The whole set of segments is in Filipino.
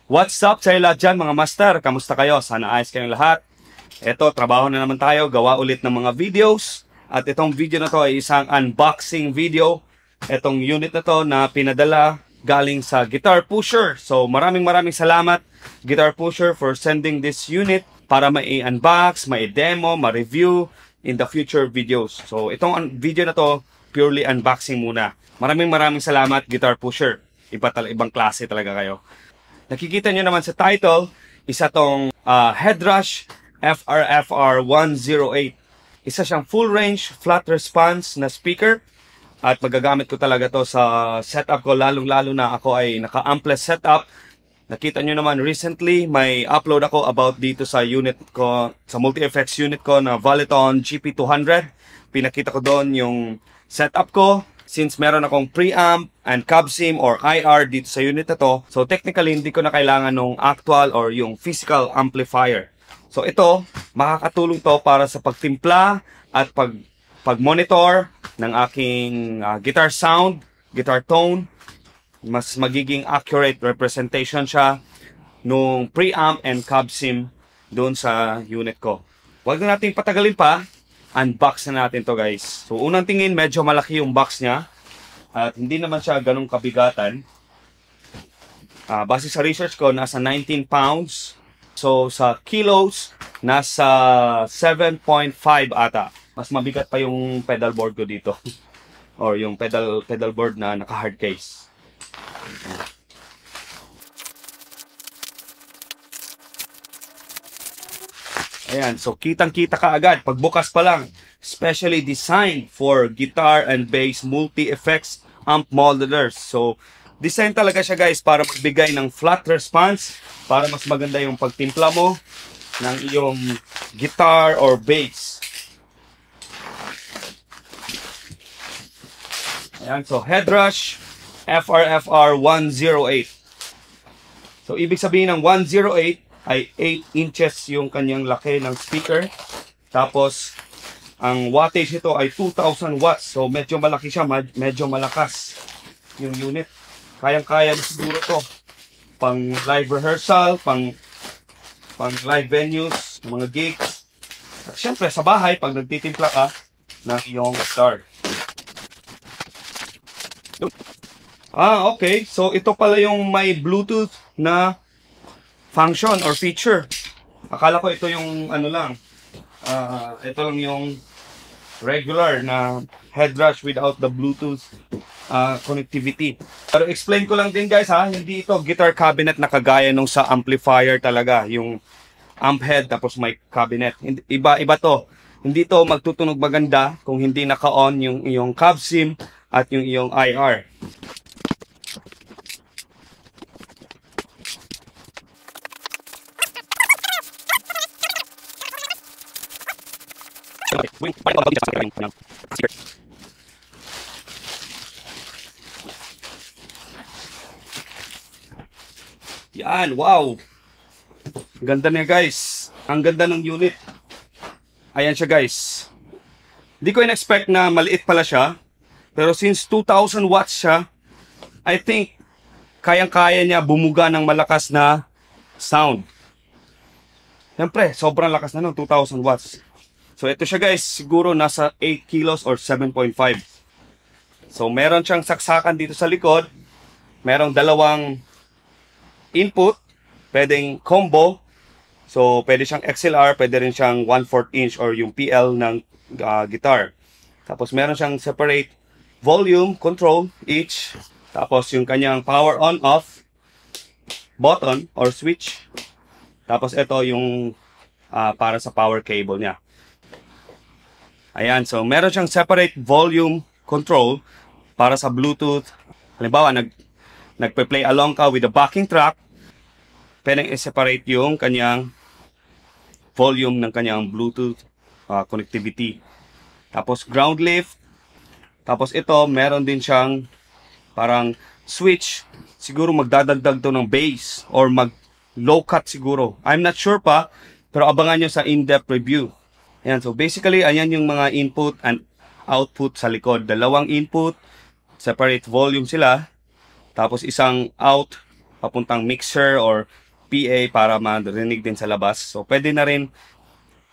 What's up sa lahat dyan mga master? Kamusta kayo? Sana ayos kayong lahat. Ito, trabaho na naman tayo. Gawa ulit ng mga videos. At itong video na to ay isang unboxing video. Itong unit na to na pinadala galing sa Guitar Pusher. So maraming salamat Guitar Pusher for sending this unit para ma-unbox, ma-demo, ma-review in the future videos. So itong video na to purely unboxing muna. Maraming salamat Guitar Pusher. Ibang klase talaga kayo. Nakikita nyo naman sa title, isa tong Headrush FR 108. Isa siyang full range, flat response na speaker. At magagamit ko talaga to sa setup ko, lalong-lalo na ako ay naka-ampless setup. Nakita nyo naman recently, may upload ako about dito sa unit ko, sa multi-effects unit ko na Valiton GP200. Pinakita ko doon yung setup ko. Since meron akong preamp and cab sim or IR dito sa unit na to, so technically hindi ko na kailangan ng actual or yung physical amplifier. So ito, makakatulong to para sa pagtimpla at pag-monitor ng aking guitar sound, guitar tone. Mas magiging accurate representation siya nung preamp and cab sim doon sa unit ko. Huwag na natin patagalin pa. Unbox na natin to guys. So unang tingin medyo malaki yung box niya at hindi naman siya ganun kabigatan. Base sa research ko nasa 19 pounds. So sa kilos nasa 7.5 ata. Mas mabigat pa yung pedal board ko dito. Or yung pedal board na naka hard case. Ayan, so kitang-kita ka agad pagbukas pa lang. Especially designed for guitar and bass multi-effects amp modelers. So, design talaga siya guys para magbigay ng flat response, para mas maganda yung pagtimpla mo ng iyong guitar or bass. Ayan, so Headrush FR 108. So, ibig sabihin ng 108 ay 8 inches yung kanyang laki ng speaker. Tapos, ang wattage ito ay 2,000 watts. So, medyo malaki siya, medyo malakas yung unit. Kayang-kaya na siguro to pang live rehearsal, pang live venues, mga gigs. At syempre, sa bahay, pag nagtitimpla ka ng iyong guitar. Okay. So, ito pala yung may Bluetooth na function or feature. Akala ko ito yung ano lang. Ito lang yung regular na Headrush without the Bluetooth connectivity. Pero explain ko lang din guys ha, hindi ito guitar cabinet na kagaya nung sa amplifier talaga. Yung amp head tapos mic cabinet. Iba to. Hindi to magtutunog maganda kung hindi naka-on yung cab sim at yung iyong IR. Yan, wow. Ganda niya guys. Ang ganda ng unit. Ayan siya guys. Hindi ko in-expect na maliit pala siya. Pero since 2,000 watts siya, I think kayang-kaya niya bumuga ng malakas na sound. Siyempre, sobrang lakas na ng 2,000 watts. So ito siya guys, siguro nasa 8 kilos or 7.5. So meron siyang saksakan dito sa likod. Merong dalawang input, pwedeng combo. So pwede siyang XLR, pwede rin siyang 1/4 inch or yung PL ng guitar. Tapos meron siyang separate volume control each. Tapos yung kanyang power on off button or switch. Tapos ito yung para sa power cable niya. Ayan, so meron siyang separate volume control para sa Bluetooth. Halimbawa, nagpe-play along ka with the backing track, pwedeng i-separate yung kanyang volume ng kanyang Bluetooth connectivity. Tapos ground lift. Tapos ito, meron din siyang parang switch. Siguro magdadagdag to ng bass or mag-low cut siguro. I'm not sure pa, pero abangan nyo sa in-depth review. Ayan, so basically, ayan yung mga input and output sa likod. Dalawang input, separate volume sila. Tapos isang out papuntang mixer or PA para marinig din sa labas. So pwede na rin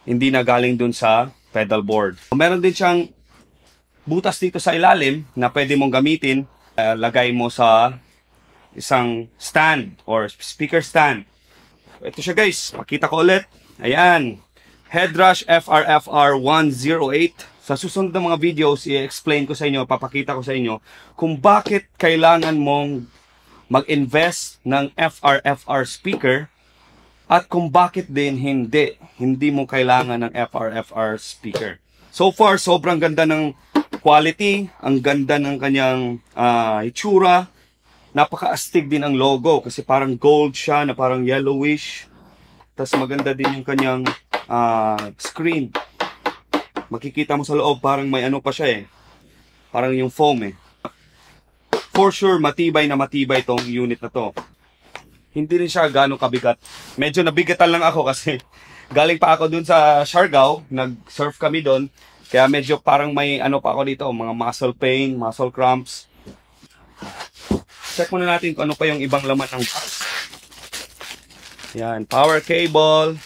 hindi na galing dun sa pedal board. Meron din siyang butas dito sa ilalim na pwede mong gamitin. Lagay mo sa isang stand or speaker stand. Ito siya guys, pakita ko ulit. Ayan, Headrush FR-FR 108. Sa susunod na mga videos, i-explain ko sa inyo, papakita ko sa inyo kung bakit kailangan mong mag-invest ng FR-FR speaker at kung bakit din hindi mo kailangan ng FR-FR speaker. So far, sobrang ganda ng quality, ang ganda ng kanyang itsura. Napaka-astig din ang logo kasi parang gold siya na parang yellowish. Tapos maganda din yung kanyang screen. Makikita mo sa loob parang may ano pa siya eh. Parang yung foam eh. For sure, matibay na matibay itong unit na to. Hindi rin siya gano'ng kabigat. Medyo nabigatan lang ako kasi galing pa ako dun sa Siargao. Nag-surf kami dun. Kaya medyo parang may ano pa ako dito. Mga muscle pain, muscle cramps. Check muna natin kung ano pa yung ibang laman ng box. Yan, power cable.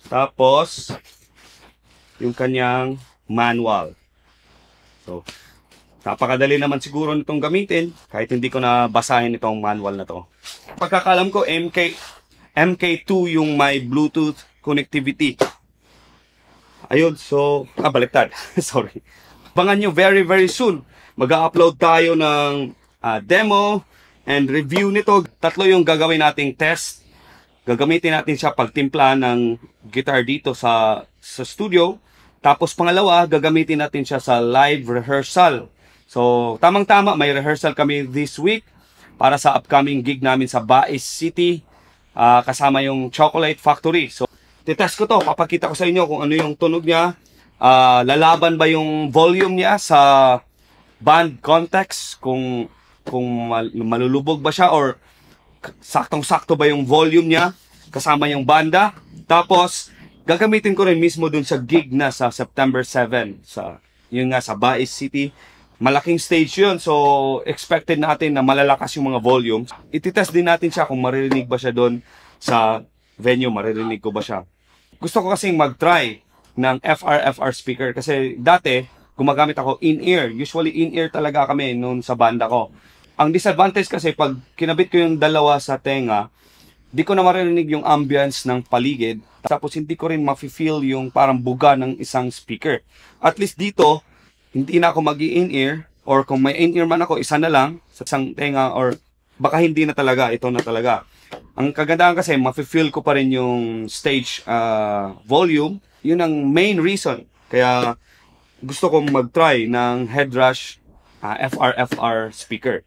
Tapos, yung kanyang manual. So, napakadali naman siguro nitong gamitin kahit hindi ko na basahin itong manual na to. Pagkakalam ko, MK2 yung may Bluetooth connectivity. Ayun, so, baliktad. Sorry. Abangan nyo very soon. Mag-upload tayo ng demo and review nito. Tatlo yung gagawin nating test. Gagamitin natin siya pagtimpla ng guitar dito sa studio. Tapos pangalawa, gagamitin natin siya sa live rehearsal. So, tamang-tama, may rehearsal kami this week para sa upcoming gig namin sa Baez City. Kasama yung Chocolate Factory. So, titest ko to. Papakita ko sa inyo kung ano yung tunog niya. Lalaban ba yung volume niya sa band context? Kung malulubog ba siya or saktong-sakto ba yung volume niya kasama yung banda. Tapos, gagamitin ko rin mismo dun sa gig na sa September 7. Yun nga, sa Baez City. Malaking stage yun. So, expected natin na malalakas yung mga volumes. Ititest din natin siya kung maririnig ba siya dun sa venue. Maririnig ko ba siya. Gusto ko kasing mag-try ng FR-FR speaker. Kasi dati, gumagamit ako in-ear. Usually in-ear talaga kami noon sa banda ko. Ang disadvantage kasi pag kinabit ko yung dalawa sa tenga, di ko na maririnig yung ambience ng paligid. Tapos hindi ko rin ma-feel yung parang buga ng isang speaker. At least dito, hindi na ako mag-i-in-ear. Or kung may in-ear man ako, isa na lang sa isang tenga. Or baka hindi na talaga, ito na talaga. Ang kagandahan kasi, ma-feel ko pa rin yung stage volume. Yun ang main reason. Kaya gusto kong mag-try ng Headrush FR-FR speaker.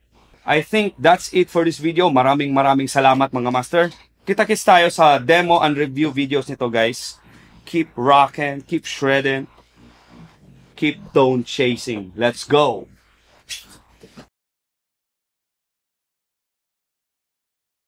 I think that's it for this video. Maraming salamat mga master. Kita-kits tayo sa demo and review videos nito guys. Keep rocking, keep shredding, keep tone chasing. Let's go!